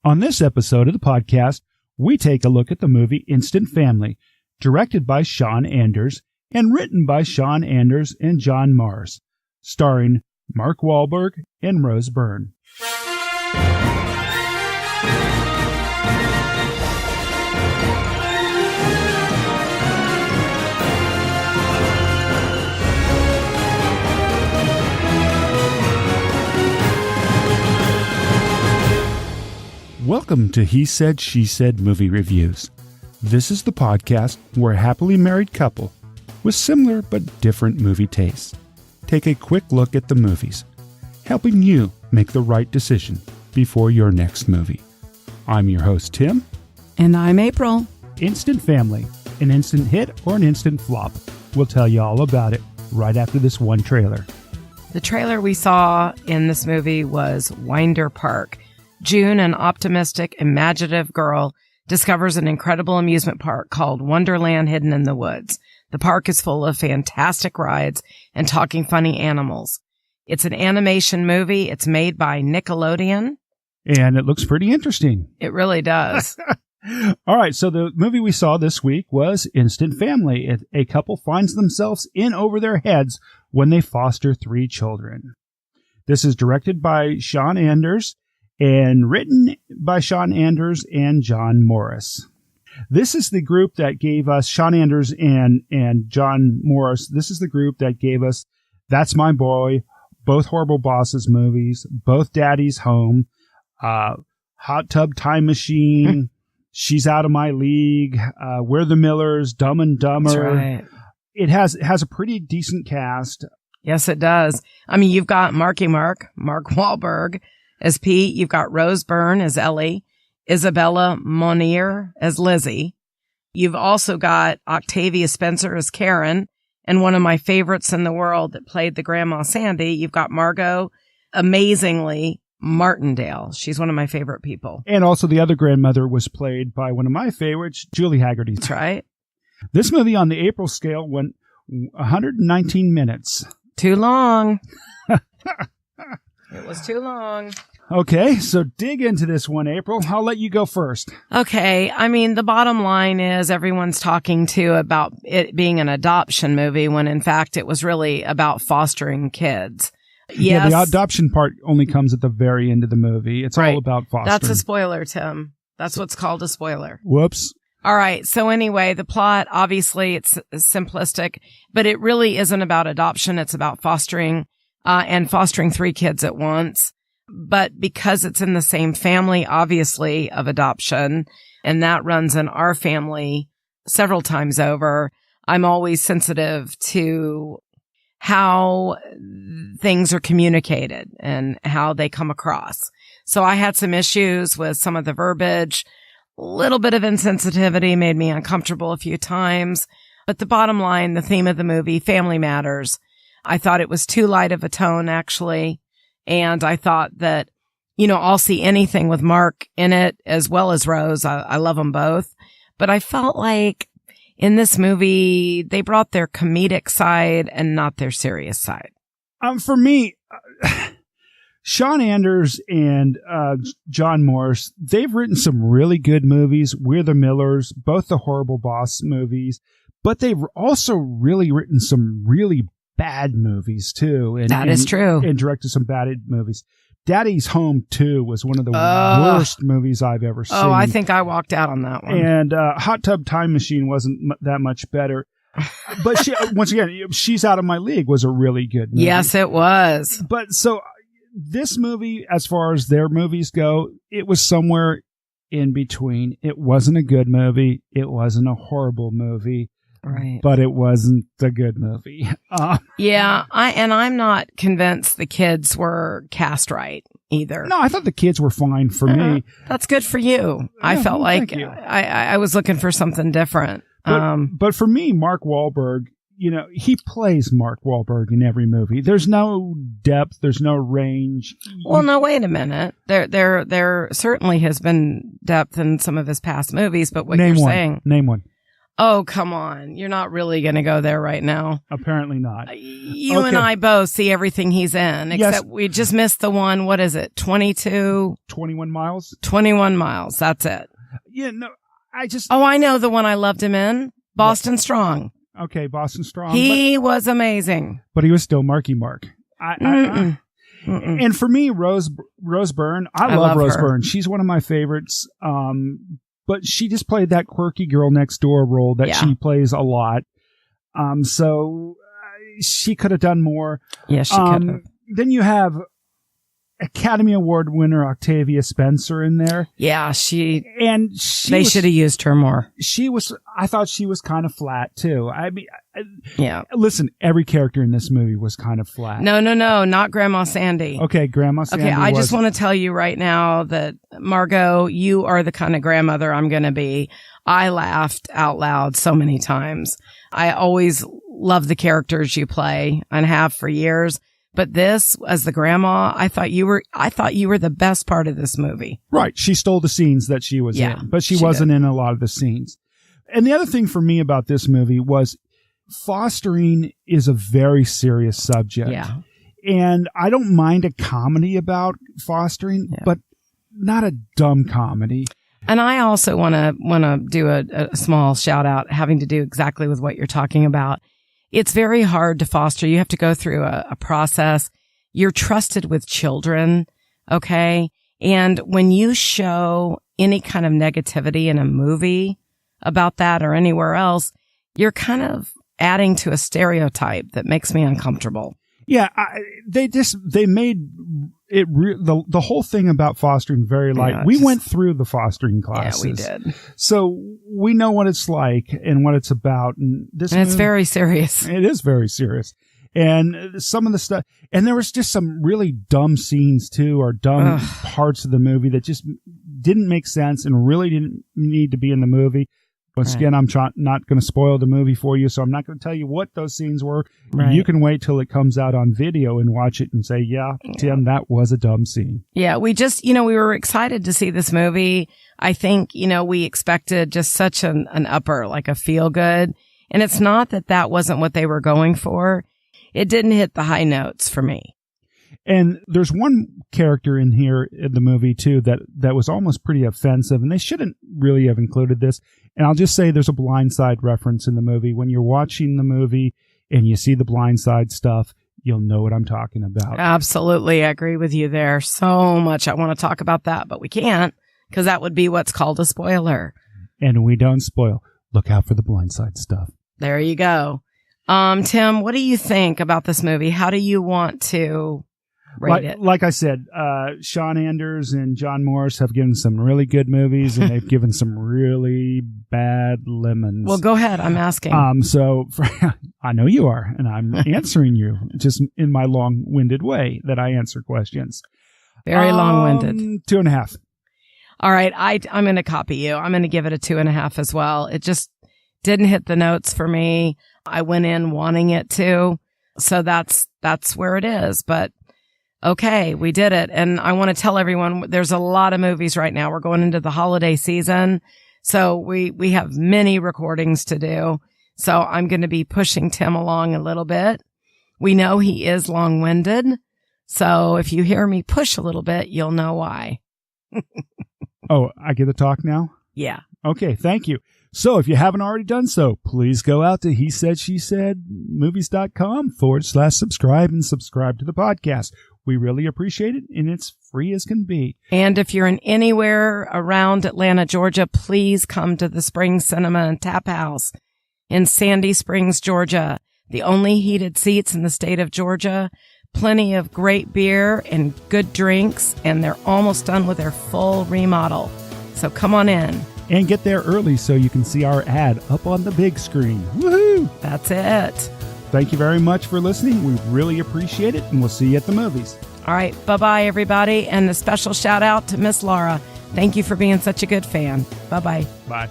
On this episode of the podcast, we take a look at the movie Instant Family, directed by Sean Anders and written by Sean Anders and John Morris, starring Mark Wahlberg and Rose Byrne. Welcome to He Said, She Said Movie Reviews. This is the podcast where a happily married couple with similar but different movie tastes take a quick look at the movies, helping you make the right decision before your next movie. I'm your host, Tim. And I'm April. Instant Family, an instant hit or an instant flop. We'll tell you all about it right after this one trailer. The trailer we saw in this movie was Winder Park. June, an optimistic, imaginative girl, discovers an incredible amusement park called Wonderland hidden in the woods. The park is full of fantastic rides and talking funny animals. It's an animation movie. It's made by Nickelodeon. And it looks pretty interesting. It really does. All right, so the movie we saw this week was Instant Family. A couple finds themselves in over their heads when they foster 3 children. This is directed by Sean Anders and written by Sean Anders and John Morris. This is the group that gave us, Sean Anders and John Morris, this is the group that gave us That's My Boy, both Horrible Bosses movies, both Daddy's Home, Hot Tub Time Machine, She's Out of My League, We're the Millers, Dumb and Dumber. That's right. It has a pretty decent cast. Yes, it does. I mean, you've got Mark Wahlberg as Pete. You've got Rose Byrne as Ellie, Isabella Monier as Lizzie. You've also got Octavia Spencer as Karen, and one of my favorites in the world that played the Grandma Sandy. You've got Margot, amazingly, Martindale. She's one of my favorite people. And also the other grandmother was played by one of my favorites, Julie Haggerty. That's right. This movie on the April scale went 119 minutes. Too long. It was too long. Okay, so dig into this one, April. I'll let you go first. Okay. I mean, the bottom line is everyone's talking about it being an adoption movie when in fact it was really about fostering kids. Yes. Yeah, the adoption part only comes at the very end of the movie. It's all about fostering. That's a spoiler, Tim. That's what's called a spoiler. Whoops. All right. So anyway, the plot, obviously it's simplistic, but it really isn't about adoption. It's about fostering, and fostering 3 kids at once. But because it's in the same family, obviously, of adoption, and that runs in our family several times over, I'm always sensitive to how things are communicated and how they come across. So I had some issues with some of the verbiage. A little bit of insensitivity made me uncomfortable a few times. But the bottom line, the theme of the movie, family matters. I thought it was too light of a tone, actually. And I thought that, I'll see anything with Mark in it as well as Rose. I love them both. But I felt like in this movie, they brought their comedic side and not their serious side. For me, Sean Anders and John Morris, they've written some really good movies. We're the Millers, both the Horrible Boss movies. But they've also really written some really bad movies, too. That is true. And directed some bad movies. Daddy's Home 2 was one of the worst movies I've ever seen. Oh, I think I walked out on that one. And Hot Tub Time Machine wasn't that much better. But once again, She's Out of My League was a really good movie. Yes, it was. But so this movie, as far as their movies go, it was somewhere in between. It wasn't a good movie. It wasn't a horrible movie. Right. But it wasn't a good movie. Yeah, I'm not convinced the kids were cast right either. No, I thought the kids were fine for me. That's good for you. Yeah, I felt like I was looking for something different. But for me, Mark Wahlberg, he plays Mark Wahlberg in every movie. There's no depth. There's no range. Well, no, wait a minute. There certainly has been depth in some of his past movies, but what you're saying. Name one. Oh, come on. You're not really going to go there right now. Apparently not. You and I both see everything he's in, except we just missed the one. What is it? 21 miles? 21 miles. That's it. Yeah, no, Oh, I know the one I loved him in. Boston Strong. Okay, Boston Strong. He was amazing. But he was still Marky Mark. And for me, Rose Byrne, I love Rose Byrne. She's one of my favorites. But she just played that quirky girl next door role that she plays a lot. So she could have done more. Yeah, she could have. Then you have Academy Award winner Octavia Spencer in there. Yeah, they should have used her more. I thought she was kind of flat too. I mean, listen, every character in this movie was kind of flat. No, not Grandma Sandy. Okay, Grandma Sandy. Okay, I just want to tell you right now that Margot, you are the kind of grandmother I'm going to be. I laughed out loud so many times. I always love the characters you play and have for years. But this, as the grandma, I thought you were the best part of this movie. Right. She stole the scenes that she was in, but she wasn't in a lot of the scenes. And the other thing for me about this movie was fostering is a very serious subject. Yeah. And I don't mind a comedy about fostering, but not a dumb comedy. And I also want to do a small shout out having to do exactly with what you're talking about. It's very hard to foster. You have to go through a process. You're trusted with children, okay? And when you show any kind of negativity in a movie about that or anywhere else, you're kind of adding to a stereotype that makes me uncomfortable. Yeah, they made it the whole thing about fostering very light. We went through the fostering classes. Yeah, we did. So we know what it's like and what it's about. And it's very serious. It is very serious. And some of the stuff, and there was just some really dumb scenes too, or dumb parts of the movie that just didn't make sense and really didn't need to be in the movie. Once again, I'm not going to spoil the movie for you, so I'm not going to tell you what those scenes were. Right. You can wait till it comes out on video and watch it and say, yeah, Tim, that was a dumb scene. Yeah, we just, we were excited to see this movie. I think, we expected just such an upper, like a feel good. And it's not that wasn't what they were going for. It didn't hit the high notes for me. And there's one character in here in the movie, too, that was almost pretty offensive, and they shouldn't really have included this. And I'll just say there's a Blind Side reference in the movie. When you're watching the movie and you see the Blind Side stuff, you'll know what I'm talking about. Absolutely. I agree with you there. So much I want to talk about that, but we can't because that would be what's called a spoiler. And we don't spoil. Look out for the Blind Side stuff. There you go. Tim, what do you think about this movie? How do you want to rate it? Like I said, Sean Anders and John Morris have given some really good movies, and they've given some really bad lemons. Well, go ahead. I'm asking. I know you are, and I'm answering you just in my long-winded way that I answer questions. Very long-winded. 2.5. All right. I'm going to copy you. I'm going to give it a 2.5 as well. It just didn't hit the notes for me. I went in wanting it to. So that's where it is. But okay, we did it. And I want to tell everyone there's a lot of movies right now. We're going into the holiday season. So we have many recordings to do. So I'm going to be pushing Tim along a little bit. We know he is long-winded. So if you hear me push a little bit, you'll know why. Oh, I get to talk now? Yeah. Okay, thank you. So if you haven't already done so, please go out to hesaidshesaiedmovies.com/subscribe and subscribe to the podcast. We really appreciate it, and it's free as can be. And if you're in anywhere around Atlanta, Georgia, please come to the Spring Cinema and Tap House in Sandy Springs, Georgia. The only heated seats in the state of Georgia. Plenty of great beer and good drinks, and they're almost done with their full remodel. So come on in. And get there early so you can see our ad up on the big screen. Woohoo! That's it. Thank you very much for listening. We really appreciate it, and we'll see you at the movies. All right. Bye-bye, everybody. And a special shout-out to Miss Laura. Thank you for being such a good fan. Bye-bye. Bye.